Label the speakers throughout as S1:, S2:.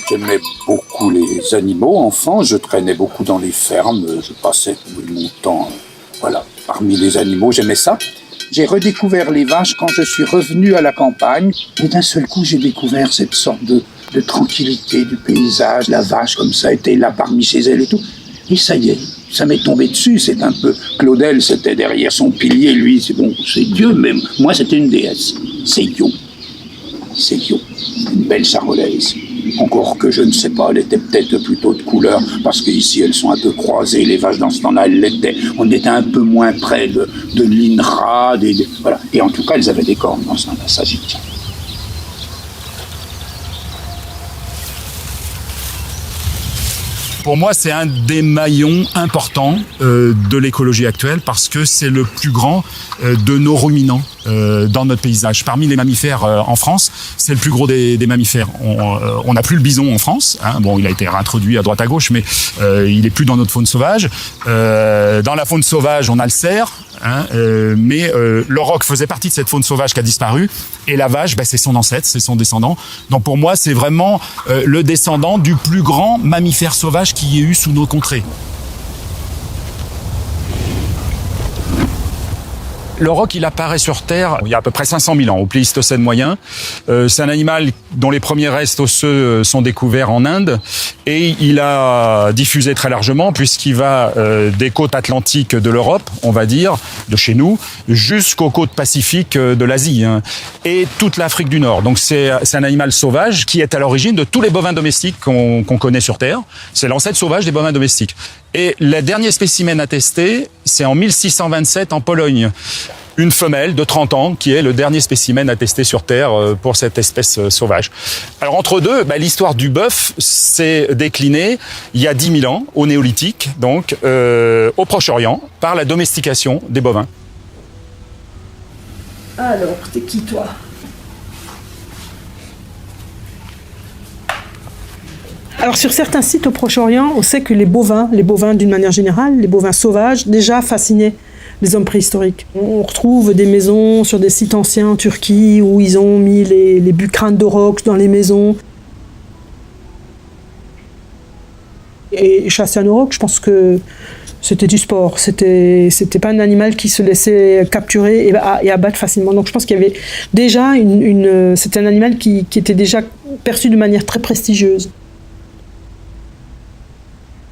S1: J'aimais beaucoup les animaux. Enfant, je traînais beaucoup dans les fermes. Je passais mon temps, parmi les animaux. J'aimais ça. J'ai redécouvert les vaches quand je suis revenu à la campagne. Et d'un seul coup, j'ai découvert cette sorte de tranquillité du paysage. La vache, comme ça, était là parmi chez elle et tout. Et ça y est, ça m'est tombé dessus. C'est un peu... Claudel, c'était derrière son pilier. Lui, c'est Dieu, mais moi, c'était une déesse. C'est Yo. C'est Yo. Une belle charolaise. Encore que je ne sais pas, elle était peut-être plutôt de couleur, parce qu'ici elles sont un peu croisées, les vaches dans ce temps-là, elles l'étaient. On était un peu moins près de l'INRA, voilà. Et en tout cas, elles avaient des cornes dans ce temps-là, ça j'y tiens.
S2: Pour moi, c'est un des maillons importants de l'écologie actuelle parce que c'est le plus grand de nos ruminants dans notre paysage. Parmi les mammifères en France, c'est le plus gros des mammifères. On n'a plus le bison en France. Hein. Bon, il a été réintroduit à droite à gauche, mais il est plus dans notre faune sauvage. Dans la faune sauvage, on a le cerf. Hein, mais l'auroch faisait partie de cette faune sauvage qui a disparu, et la vache, c'est son ancêtre, c'est son descendant. Donc pour moi, c'est vraiment le descendant du plus grand mammifère sauvage qu'il y ait eu sous nos contrées. L'auroch, il apparaît sur Terre il y a à peu près 500 000 ans, au Pléistocène moyen. C'est un animal dont les premiers restes osseux sont découverts en Inde, et il a diffusé très largement puisqu'il va des côtes atlantiques de l'Europe, on va dire, de chez nous, jusqu'aux côtes pacifiques de l'Asie, hein, et toute l'Afrique du Nord. Donc c'est un animal sauvage qui est à l'origine de tous les bovins domestiques qu'on connaît sur Terre. C'est l'ancêtre sauvage des bovins domestiques. Et le dernier spécimen attesté, c'est en 1627 en Pologne. Une femelle de 30 ans qui est le dernier spécimen attesté sur Terre pour cette espèce sauvage. Alors entre deux, l'histoire du bœuf s'est déclinée il y a 10 000 ans, au Néolithique, donc au Proche-Orient, par la domestication des bovins.
S3: Alors, t'es qui toi ? Alors sur certains sites au Proche-Orient, on sait que les bovins d'une manière générale, les bovins sauvages, déjà fascinaient les hommes préhistoriques. On retrouve des maisons sur des sites anciens en Turquie où ils ont mis les bucranes d'auroch dans les maisons. Et chasser un auroch, je pense que c'était du sport. C'était pas un animal qui se laissait capturer et abattre facilement. Donc je pense qu'il y avait déjà c'était un animal qui était déjà perçu de manière très prestigieuse.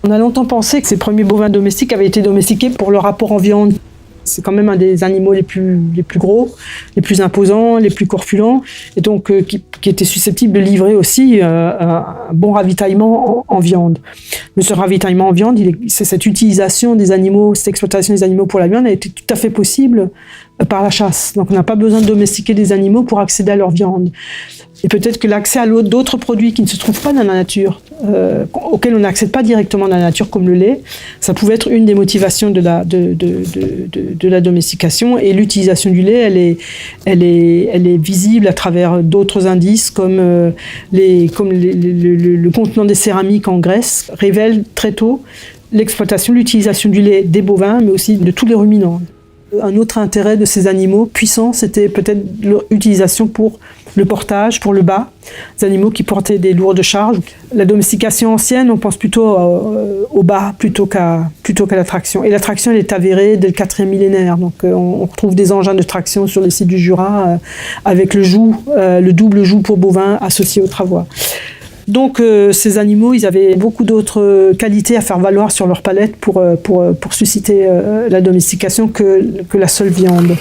S3: On a longtemps pensé que ces premiers bovins domestiques avaient été domestiqués pour leur rapport en viande. C'est quand même un des animaux les plus gros, les plus imposants, les plus corpulents, et donc qui était susceptible de livrer aussi un bon ravitaillement en viande. Mais ce ravitaillement en viande, c'est cette utilisation des animaux, cette exploitation des animaux pour la viande a été tout à fait possible par la chasse. Donc on n'a pas besoin de domestiquer des animaux pour accéder à leur viande. Et peut-être que l'accès à d'autres produits qui ne se trouvent pas dans la nature, auxquels on n'accède pas directement dans la nature, comme le lait, ça pouvait être une des motivations de la domestication. Et l'utilisation du lait, elle est visible à travers d'autres indices, comme le contenant des céramiques en Grèce révèle très tôt l'exploitation, l'utilisation du lait des bovins, mais aussi de tous les ruminants. Un autre intérêt de ces animaux puissants, c'était peut-être leur utilisation pour le portage, pour le bât, des animaux qui portaient des lourdes charges. La domestication ancienne, on pense plutôt au bât plutôt qu'à la traction. Et la traction, elle est avérée dès le 4e millénaire. Donc on retrouve des engins de traction sur les sites du Jura avec le double joug pour bovins associé au travois. Donc ces animaux, ils avaient beaucoup d'autres qualités à faire valoir sur leur palette pour susciter la domestication que la seule viande.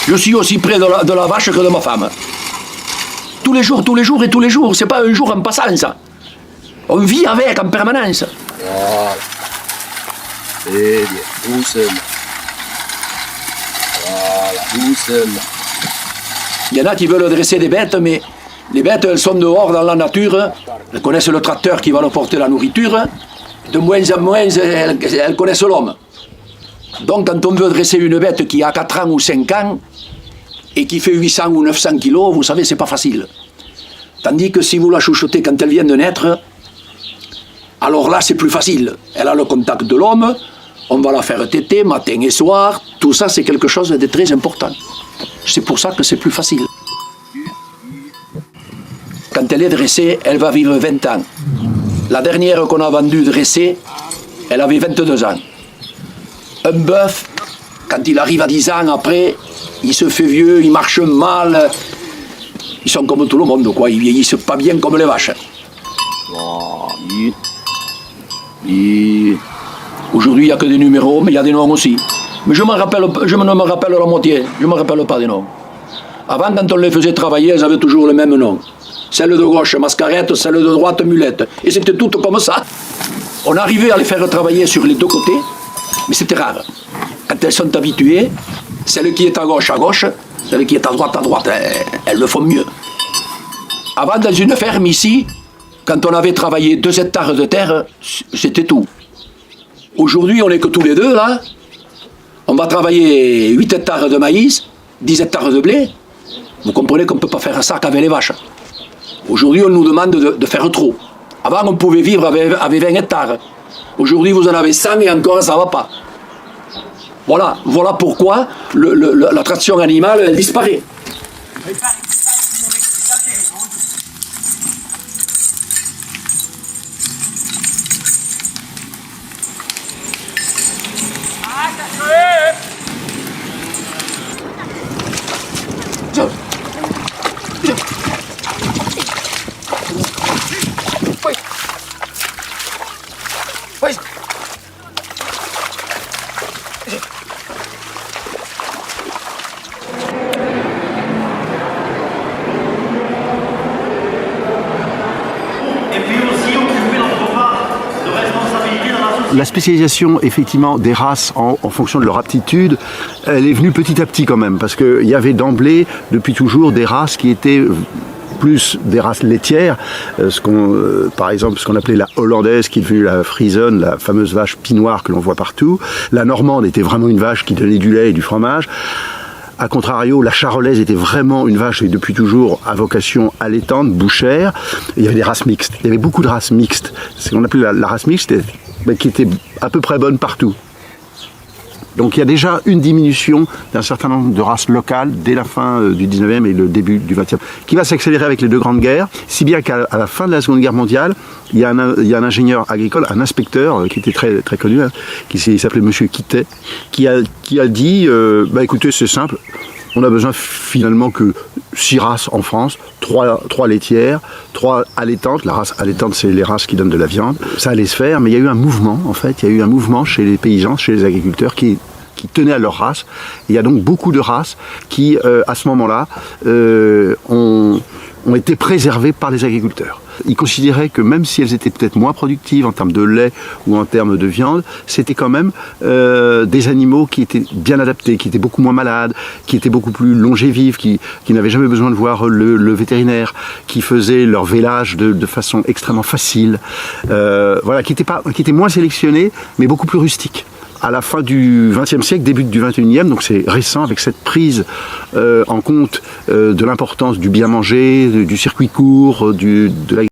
S4: Je suis aussi près de la vache que de ma femme. Tous les jours, c'est pas un jour en passant ça. On vit avec en permanence.
S5: Voilà. C'est bien, doucement. Voilà, doucement.
S4: Il y en a qui veulent dresser des bêtes, mais les bêtes, elles sont dehors dans la nature. Elles connaissent le tracteur qui va leur porter la nourriture. De moins en moins, elles connaissent l'homme. Donc, quand on veut dresser une bête qui a 4 ans ou 5 ans, et qui fait 800 ou 900 kilos, vous savez, c'est pas facile. Tandis que si vous la chouchoutez quand elle vient de naître, alors là, c'est plus facile. Elle a le contact de l'homme, on va la faire téter matin et soir. Tout ça, c'est quelque chose de très important. C'est pour ça que c'est plus facile. Quand elle est dressée, elle va vivre 20 ans. La dernière qu'on a vendue dressée, elle avait 22 ans. Un bœuf, quand il arrive à 10 ans, après, il se fait vieux, il marche mal. Ils sont comme tout le monde, quoi. Ils vieillissent pas bien comme les vaches. Aujourd'hui, il n'y a que des numéros, mais il y a des noms aussi. Mais je ne me rappelle la moitié. Je ne me rappelle pas des noms. Avant, quand on les faisait travailler, elles avaient toujours le même nom. Celle de gauche, Mascarette, celle de droite, Mulette. Et c'était toutes comme ça. On arrivait à les faire travailler sur les deux côtés, mais c'était rare. Quand elles sont habituées, celle qui est à gauche, celle qui est à droite, elles le font mieux. Avant, dans une ferme ici, quand on avait travaillé 2 hectares de terre, c'était tout. Aujourd'hui, on n'est que tous les deux, là. On va travailler 8 hectares de maïs, 10 hectares de blé. Vous comprenez qu'on ne peut pas faire ça qu'avec les vaches. Aujourd'hui, on nous demande de faire trop. Avant, on pouvait vivre avec 20 hectares. Aujourd'hui, vous en avez 100 et encore, ça ne va pas. Voilà pourquoi la traction animale, elle disparaît.
S6: La spécialisation effectivement des races en fonction de leur aptitude, elle est venue petit à petit quand même, parce qu'il y avait d'emblée, depuis toujours, des races qui étaient plus des races laitières, par exemple ce qu'on appelait la hollandaise, qui est devenue la frisonne, la fameuse vache pie-noire que l'on voit partout. La normande était vraiment une vache qui donnait du lait et du fromage. A contrario, la charolaise était vraiment une vache, et depuis toujours, à vocation allaitante, bouchère. Il y avait des races mixtes. Il y avait beaucoup de races mixtes. Ce qu'on appelait la race mixte, qui était à peu près bonne partout. Donc il y a déjà une diminution d'un certain nombre de races locales dès la fin du 19e et le début du 20e, qui va s'accélérer avec les 2 grandes guerres, si bien qu'à la fin de la Seconde Guerre mondiale, il y a un ingénieur agricole, un inspecteur qui était très, très connu, qui s'appelait Monsieur Quittet, qui a dit écoutez, c'est simple, on a besoin finalement que 6 races en France, 3 laitières, 3 allaitantes. La race allaitante, c'est les races qui donnent de la viande. Ça allait se faire, mais il y a eu un mouvement, en fait. Il y a eu un mouvement chez les paysans, chez les agriculteurs, qui tenaient à leur race. Et il y a donc beaucoup de races qui, à ce moment-là, ont été préservées par les agriculteurs. Ils considéraient que même si elles étaient peut-être moins productives en termes de lait ou en termes de viande, c'était quand même des animaux qui étaient bien adaptés, qui étaient beaucoup moins malades, qui étaient beaucoup plus longévives, qui n'avaient jamais besoin de voir le vétérinaire, qui faisaient leur vélage de façon extrêmement facile, qui étaient moins sélectionnés, mais beaucoup plus rustiques. À la fin du XXe siècle, début du XXIe, donc c'est récent, avec cette prise en compte de l'importance du bien manger, du circuit court, de la